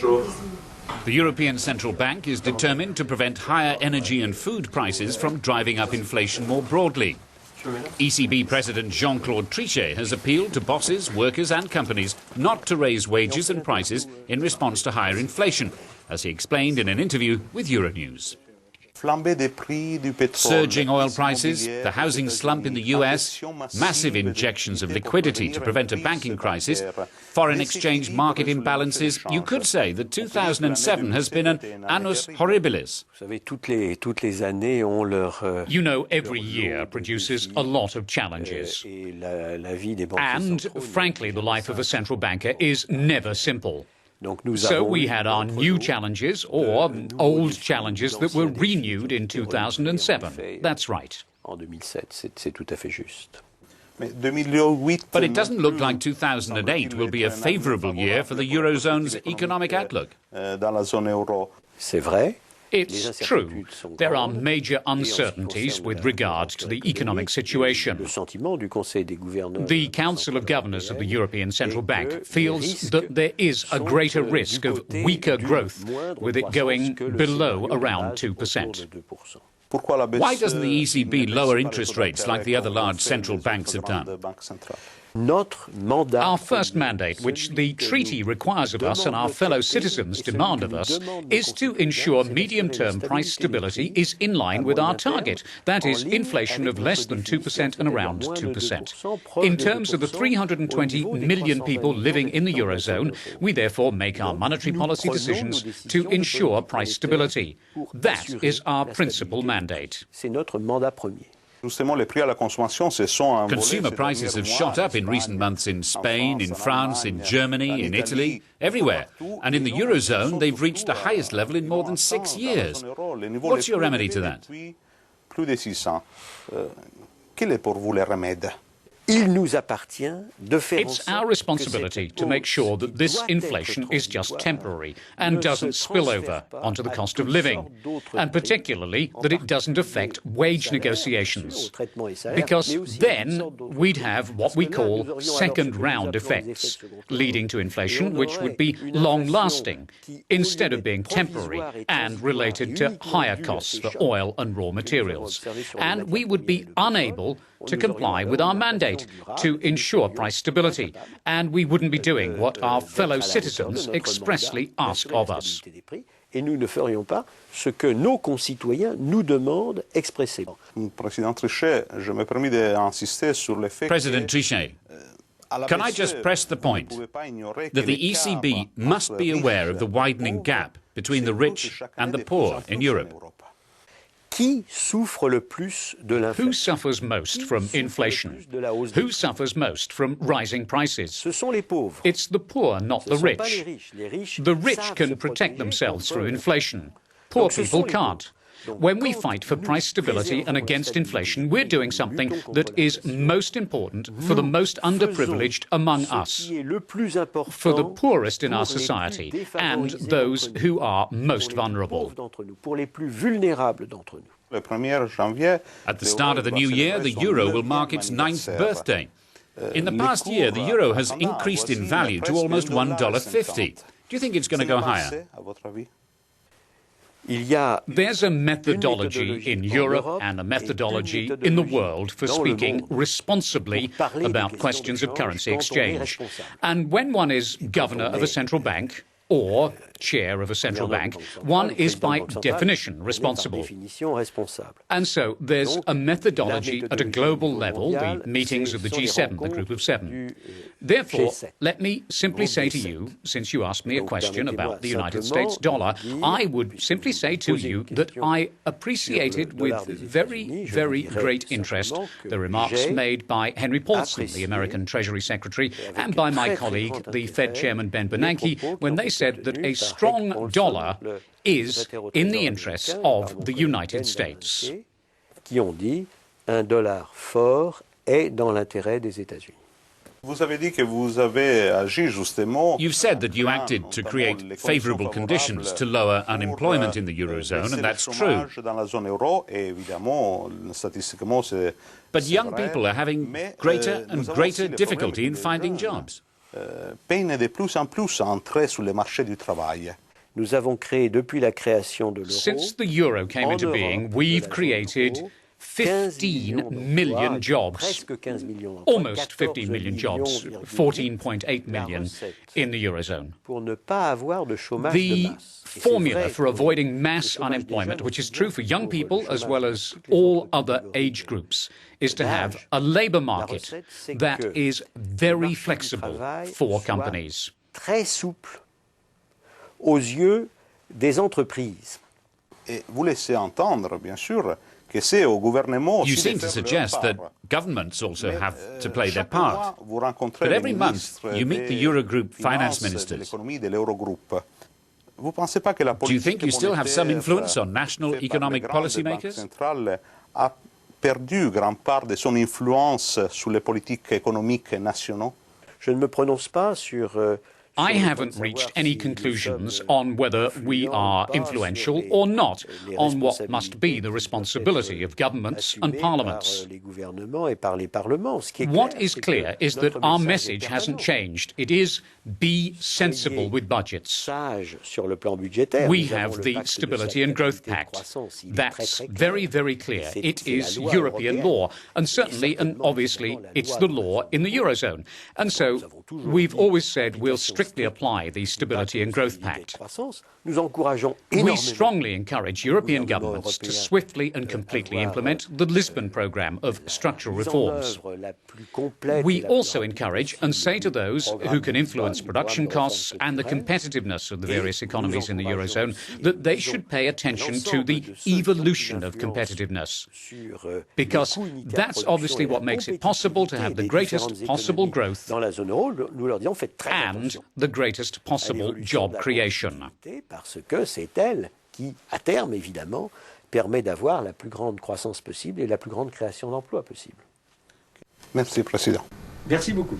The European Central Bank is determined to prevent higher energy and food prices from driving up inflation more broadly. ECB President Jean-Claude Trichet has appealed to bosses, workers and companies not to raise wages and prices in response to higher inflation, as he explained in an interview with EuroNews. Surging oil prices, the housing slump in the US, massive injections of liquidity to prevent a banking crisis, foreign exchange market imbalances. You could say that 2007 has been an annus horribilis. You know, every year produces a lot of challenges. And, frankly, the life of a central banker is never simple. So we had our new challenges, or old challenges that were renewed in 2007. That's right. But it doesn't look like 2008 will be a favourable year for the Eurozone's economic outlook. It's true. There are major uncertainties with regard to the economic situation. The Council of Governors of the European Central Bank feels that there is a greater risk of weaker growth, with it going below around 2%. Why doesn't the ECB lower interest rates like the other large central banks have done? Our first mandate, which the treaty requires of us and our fellow citizens demand of us, is to ensure medium-term price stability is in line with our target. That is, inflation of less than 2% and around 2%. In terms of the 320 million people living in the Eurozone, we therefore make our monetary policy decisions to ensure price stability. That is our principal mandate. Consumer prices have shot up in recent months in Spain, in France, in Germany, in Italy, everywhere. And in the Eurozone, they've reached the highest level in more than 6 years. What's your remedy to that? It's our responsibility to make sure that this inflation is just temporary and doesn't spill over onto the cost of living, and particularly that it doesn't affect wage negotiations, because then we'd have what we call second-round effects, leading to inflation which would be long-lasting, instead of being temporary and related to higher costs for oil and raw materials. And we would be unable to comply with our mandate to ensure price stability, and we wouldn't be doing what our fellow citizens expressly ask of us. President Trichet, can I just press the point that the ECB must be aware of the widening gap between the rich and the poor in Europe? Who suffers most from inflation? Who suffers most from rising prices? It's the poor, not the rich. The rich can protect themselves through inflation. Poor people can't. When we fight for price stability and against inflation, we're doing something that is most important for the most underprivileged among us, for the poorest in our society, and those who are most vulnerable. At the start of the new year, the euro will mark its 9th birthday. In the past year, the euro has increased in value to almost $1.50. Do you think it's going to go higher? There's a methodology in Europe and a methodology in the world for speaking responsibly about questions of currency exchange. And when one is governor of a central bank, or chair of a central bank, one is by definition responsible. And so there's a methodology at a global level, the meetings of the G7, the Group of Seven. Therefore, let me simply say to you, since you asked me a question about the United States dollar, I would simply say to you that I appreciated with very, very great interest the remarks made by Henry Paulson, the American Treasury Secretary, and by my colleague, the Fed Chairman Ben Bernanke, when they said that a strong dollar is in the interests of the United States. Un dollar fort est dans l'intérêt des États-Unis. You've said that you acted to create favourable conditions to lower unemployment in the Eurozone, and that's true. But young people are having greater and greater difficulty in finding jobs. peinent de plus en plus à entrer sur le marché du travail. Nous avons créé depuis la création de l'euro. Since the euro came into being, we've created 15 million jobs, almost 15 million jobs, 14.8 million in the Eurozone. The formula for avoiding mass unemployment, which is true for young people as well as all other age groups, is to have a labour market that is very flexible for companies. Très souple aux yeux des entreprises. Et vous laissez entendre, bien sûr, que c'est au gouvernement aussi You de seem to faire suggest leur that part. governments also have to play their Chaque mois, part. vous rencontrez But les every month, ministres you meet the des Eurogroup finance finances, de ministers. l'économie de l'Eurogroupe. Vous pensez pas que la Do you think you still have some monétaire influence on national faite par economic les grandes policy banques makers? centrales a perdu grande part de son influence sur les politiques économiques nationaux? Je ne me prononce pas sur I haven't reached any conclusions on whether we are influential or not, on what must be the responsibility of governments and parliaments. What is clear is that our message hasn't changed. It is be sensible with budgets. We have the Stability and Growth Pact. That's very, very clear. It is European law, and certainly and obviously it's the law in the Eurozone. And so we've always said we'll strictly apply the Stability and Growth Pact. We strongly encourage European governments to swiftly and completely implement the Lisbon programme of structural reforms. We also encourage and say to those who can influence production costs and the competitiveness of the various economies in the Eurozone that they should pay attention to the evolution of competitiveness, because that's obviously what makes it possible to have the greatest possible growth and the greatest possible job creation. Parce que c'est elle qui, à terme évidemment, permet d'avoir la plus grande croissance possible et la plus grande création d'emplois possible. Merci, Président. Merci beaucoup.